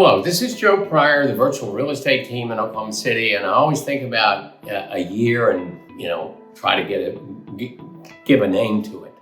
Hello, this is Joe Pryor, the virtual real estate team in Oklahoma City, and I always think about a year and try to give a name to it,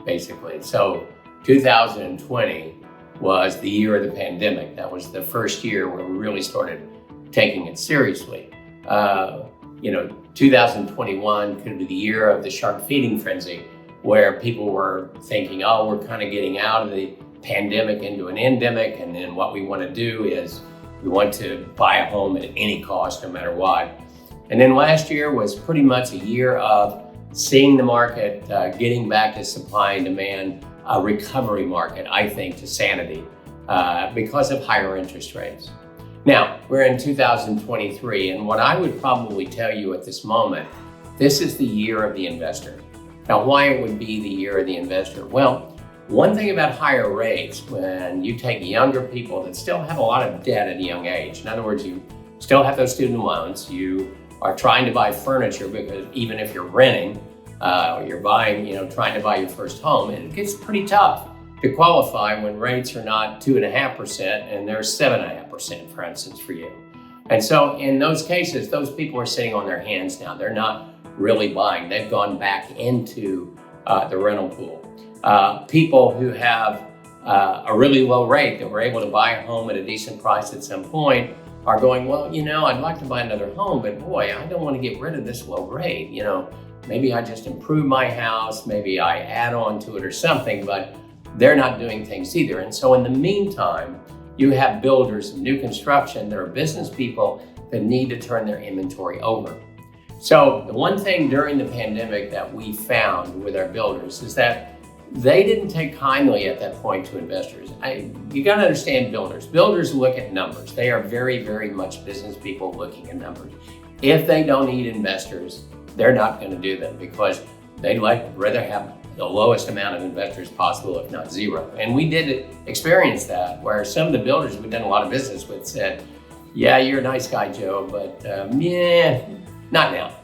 basically. So 2020 was the year of the pandemic. That was the first year where we really started taking it seriously. 2021 could be the year of the shark feeding frenzy, where people were thinking, oh, we're kind of getting out of the pandemic into an endemic, and then what we want to do is we want to buy a home at any cost, no matter what. And then last year was pretty much a year of seeing the market getting back to supply and demand, a recovery market, I think, to sanity because of higher interest rates. Now, we're in 2023, and what I would probably tell you at this moment, this is the year of the investor. Now, why it would be the year of the investor? Well, one thing about higher rates, when you take younger people that still have a lot of debt at a young age, in other words, you still have those student loans, you are trying to buy furniture because even if you're renting, or you're buying, trying to buy your first home, it gets pretty tough to qualify when rates are not 2.5% and they're 7.5%, for instance, for you. And so in those cases, those people are sitting on their hands now. They're not really buying. They've gone back into the rental pool. People who have a really low rate that were able to buy a home at a decent price at some point are going, well, I'd like to buy another home, but boy, I don't want to get rid of this low rate. Maybe I just improve my house, maybe I add on to it or something, but they're not doing things either. And so in the meantime, you have builders and new construction that are business people that need to turn their inventory over. So the one thing during the pandemic that we found with our builders is that they didn't take kindly at that point to investors. You got to understand builders. Builders look at numbers. They are very, very much business people looking at numbers. If they don't need investors, they're not going to do them because they'd rather have the lowest amount of investors possible, if not zero. And we did experience that, where some of the builders we've done a lot of business with said, yeah, you're a nice guy, Joe, but not now.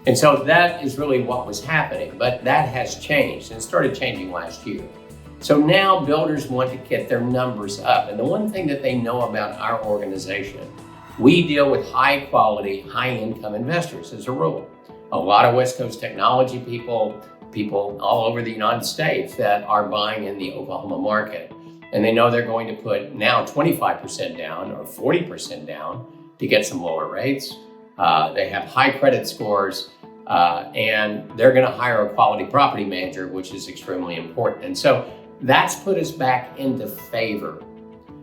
And so that is really what was happening, but that has changed and started changing last year. So now builders want to get their numbers up. And the one thing that they know about our organization, we deal with high quality, high income investors as a rule. A lot of West Coast technology people all over the United States that are buying in the Oklahoma market. And they know they're going to put now 25% down or 40% down to get some lower rates. They have high credit scores, and they're going to hire a quality property manager, which is extremely important. And so that's put us back into favor.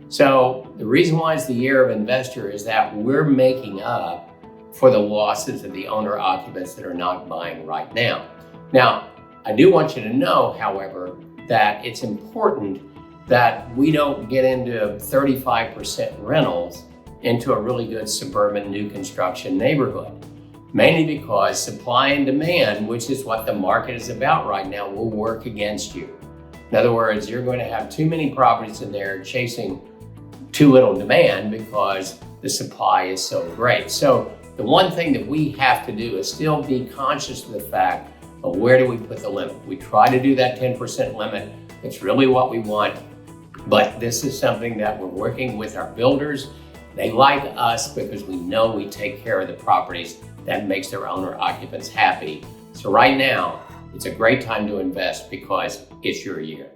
So the reason why it's the year of investor is that we're making up for the losses of the owner occupants that are not buying right now. Now, I do want you to know, however, that it's important that we don't get into 35% rentals into a really good suburban new construction neighborhood, mainly because supply and demand, which is what the market is about right now, will work against you. In other words, you're going to have too many properties in there chasing too little demand because the supply is so great. So the one thing that we have to do is still be conscious of the fact of where do we put the limit. We try to do that 10% limit. It's really what we want, but this is something that we're working with our builders. They like us because we know we take care of the properties that makes their owner occupants happy. So right now, it's a great time to invest because it's your year.